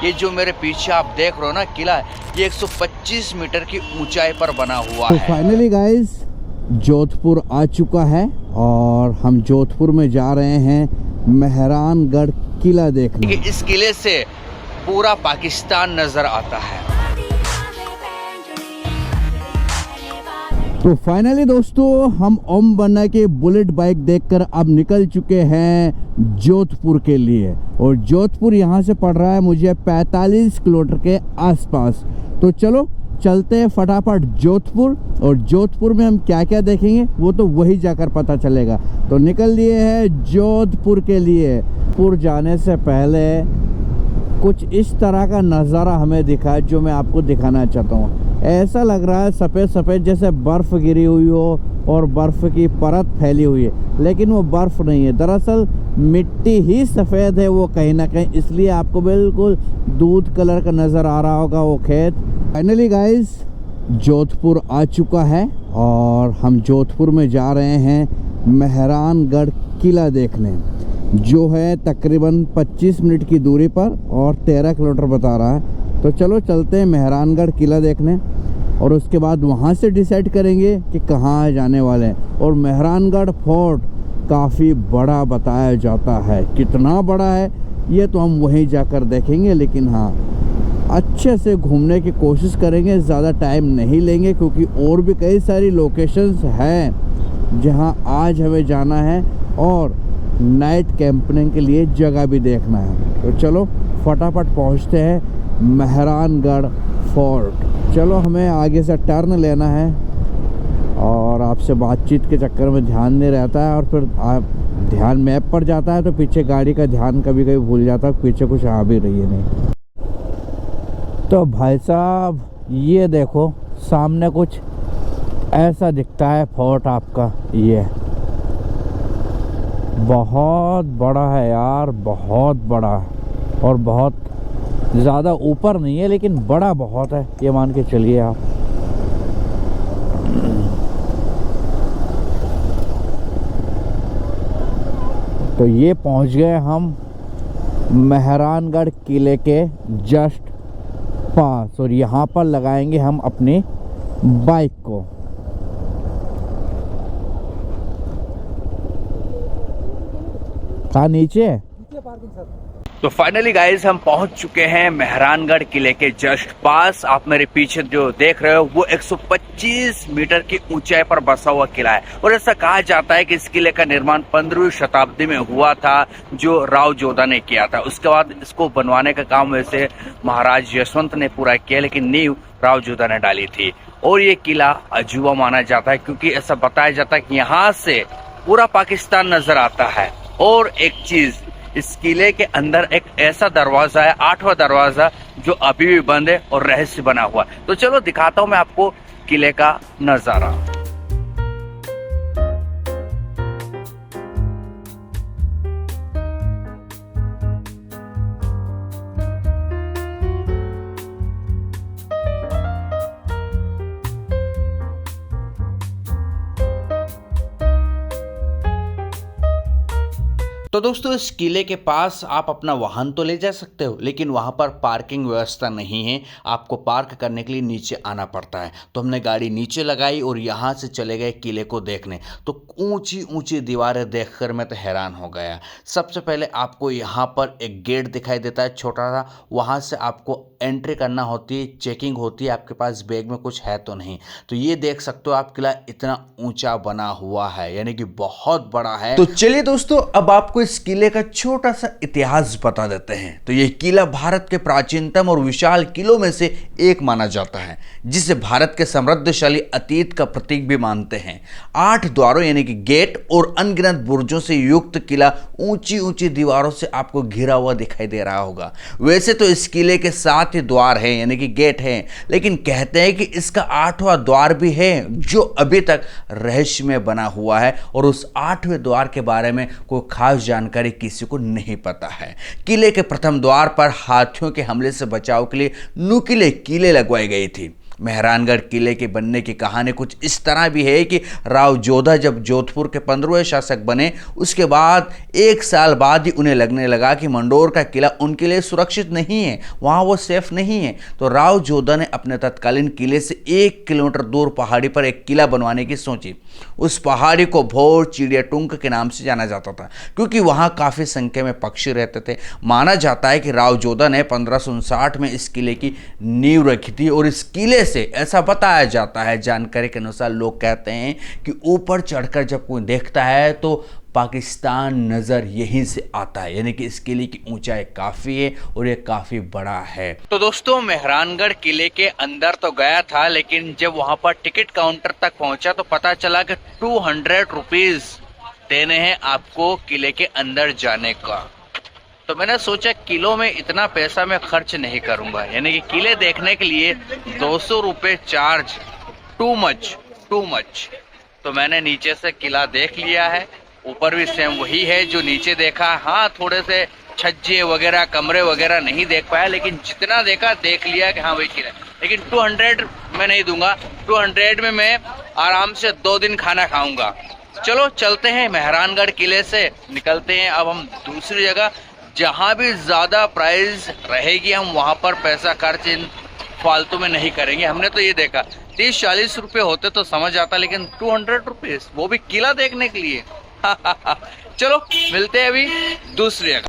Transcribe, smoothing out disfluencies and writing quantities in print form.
ये जो मेरे पीछे आप देख रहे हो ना किला, ये 125 मीटर की ऊंचाई पर बना हुआ है। फाइनली गाइस जोधपुर आ चुका है और हम जोधपुर में जा रहे हैं मेहरानगढ़ किला देखने। इस किले से पूरा पाकिस्तान नजर आता है। तो फाइनली दोस्तों हम ओम बन्ना के बुलेट बाइक देखकर अब निकल चुके हैं जोधपुर के लिए। और जोधपुर यहाँ से पड़ रहा है मुझे 45 किलोमीटर के आसपास। तो चलो चलते हैं फटाफट जोधपुर, और जोधपुर में हम क्या क्या देखेंगे वो तो वही जाकर पता चलेगा। तो निकल लिए हैं जोधपुर के लिए। पुर जाने से पहले कुछ इस तरह का नज़ारा हमें दिखा है जो मैं आपको दिखाना चाहता हूँ। ऐसा लग रहा है सफ़ेद सफ़ेद जैसे बर्फ़ गिरी हुई हो और बर्फ़ की परत फैली हुई है, लेकिन वो बर्फ़ नहीं है, दरअसल मिट्टी ही सफ़ेद है वो कहीं ना कहीं, इसलिए आपको बिल्कुल दूध कलर का नज़र आ रहा होगा वो खेत। फाइनली गाइस जोधपुर आ चुका है और हम जोधपुर में जा रहे हैं मेहरानगढ़ किला देखने, जो है तकरीबन 25 मिनट की दूरी पर और 13 किलोमीटर बता रहा है। तो चलो चलते हैं मेहरानगढ़ किला देखने और उसके बाद वहाँ से डिसाइड करेंगे कि कहाँ जाने वाले हैं। और मेहरानगढ़ फोर्ट काफ़ी बड़ा बताया जाता है, कितना बड़ा है ये तो हम वहीं जाकर देखेंगे, लेकिन हाँ अच्छे से घूमने की कोशिश करेंगे, ज़्यादा टाइम नहीं लेंगे क्योंकि और भी कई सारी लोकेशंस हैं जहाँ आज हमें जाना है और नाइट कैंपिंग के लिए जगह भी देखना है। तो चलो फटाफट पहुँचते हैं मेहरानगढ़ फोर्ट। चलो हमें आगे से टर्न लेना है और आपसे बातचीत के चक्कर में ध्यान नहीं रहता है और फिर आप ध्यान मैप पर जाता है तो पीछे गाड़ी का ध्यान कभी कभी भूल जाता है, पीछे कुछ आ भी रही है नहीं। तो भाई साहब ये देखो सामने कुछ ऐसा दिखता है फोर्ट आपका, ये बहुत बड़ा है यार, बहुत बड़ा, और बहुत ज़्यादा ऊपर नहीं है लेकिन बड़ा बहुत है, ये मान के चलिए आप। तो ये पहुंच गए हम मेहरानगढ़ किले के जस्ट पास और यहाँ पर लगाएंगे हम अपनी बाइक को। कहाँ नीचे पार्किंग सर। तो फाइनली गाइस हम पहुंच चुके हैं मेहरानगढ़ किले के जस्ट पास। आप मेरे पीछे जो देख रहे हो वो 125 मीटर की ऊंचाई पर बसा हुआ किला है और ऐसा कहा जाता है कि इस किले का निर्माण 15वीं शताब्दी में हुआ था, जो राव जोधा ने किया था। उसके बाद इसको बनवाने का काम वैसे महाराज यशवंत ने पूरा किया, लेकिन नींव राव जोधा ने डाली थी। और ये किला अजूबा माना जाता है क्योंकि ऐसा बताया जाता है कि यहाँ से पूरा पाकिस्तान नजर आता है। और एक चीज, इस किले के अंदर एक ऐसा दरवाजा है, 8वां दरवाजा, जो अभी भी बंद है और रहस्य बना हुआ है। तो चलो दिखाता हूं मैं आपको किले का नजारा। तो दोस्तों इस किले के पास आप अपना वाहन तो ले जा सकते हो, लेकिन वहाँ पर पार्किंग व्यवस्था नहीं है, आपको पार्क करने के लिए नीचे आना पड़ता है। तो हमने गाड़ी नीचे लगाई और यहाँ से चले गए किले को देखने। तो ऊंची ऊंची दीवारें देखकर मैं तो हैरान हो गया। सबसे पहले आपको यहाँ पर एक गेट दिखाई देता है छोटा सा, वहाँ से आपको एंट्री करना होती है, चेकिंग होती है आपके पास बैग में कुछ है तो नहीं। तो ये देख सकते हो आप किला इतना ऊंचा बना हुआ है, यानी कि बहुत बड़ा है। तो चलिए दोस्तों अब आपको इस किले का छोटा सा इतिहास बता देते हैं। तो यह किला भारत के प्राचीनतम और विशाल किलों में से एक माना जाता है, जिसे भारत के समृद्धशाली अतीत का प्रतीक भी मानते हैं। 8 द्वारों यानी कि गेट और अनगिनत बुर्जों से युक्त किला ऊंची ऊंची दीवारों से आपको घिरा हुआ दिखाई दे रहा होगा। वैसे तो इस किले के 7 ही द्वार हैं यानी कि गेट हैं, लेकिन कहते हैं कि इसका 8वां द्वार भी है जो अभी तक रहस्य में बना हुआ है और उस 8वें द्वार के बारे में कोई खास जानकारी किसी को नहीं पता है। किले के प्रथम द्वार पर हाथियों के हमले से बचाव के लिए नुकीले कीले लगवाई गई थी। मेहरानगढ़ किले के बनने की कहानी कुछ इस तरह भी है कि राव जोधा जब जोधपुर के 15वें शासक बने, उसके बाद 1 साल बाद ही उन्हें लगने लगा कि मंडोर का किला उनके लिए सुरक्षित नहीं है, वहाँ वो सेफ नहीं है। तो राव जोधा ने अपने तत्कालीन किले से 1 किलोमीटर दूर पहाड़ी पर एक किला बनवाने की सोची। उस पहाड़ी को भोर चिड़ियाटुंग के नाम से जाना जाता था, क्योंकि वहाँ काफ़ी संख्या में पक्षी रहते थे। माना जाता है कि राव जोधा ने 1559 में इस किले की नींव रखी थी और इस किले से ऐसा बताया जाता है, जानकारी के अनुसार लोग कहते हैं कि ऊपर चढ़कर जब कोई देखता है तो पाकिस्तान नज़र यहीं से आता है, यानी कि इस किले की ऊंचाई काफ़ी है और ये काफ़ी बड़ा है। तो दोस्तों, मेहरानगढ़ किले के अंदर तो गया था, लेकिन जब वहां पर टिकट काउंटर तक पहुंचा तो पता चला कि 200 रुपीज देने हैं आपको किले के अंदर जाने का। तो मैंने सोचा किलो में इतना पैसा मैं खर्च नहीं करूंगा, यानी कि किले देखने के लिए 200 रुपये चार्ज, टू मच। तो मैंने नीचे से किला देख लिया है, ऊपर भी सेम वही है जो नीचे देखा। हाँ, थोड़े से छज्जे वगैरह, कमरे वगैरह नहीं देख पाया, लेकिन जितना देखा देख लिया कि हाँ वही किला। लेकिन 200 मैं नहीं दूंगा, 200 में मैं आराम से 2 दिन खाना खाऊंगा। चलो चलते हैं, मेहरानगढ़ किले से निकलते हैं। अब हम दूसरी जगह, जहाँ भी ज़्यादा प्राइस रहेगी हम वहाँ पर पैसा खर्च इन फालतू में नहीं करेंगे। हमने तो ये देखा 30-40 रुपये होते तो समझ आता, लेकिन 200 रुपीज़, वो भी किला देखने के लिए। चलो मिलते हैं अभी दूसरी जगह।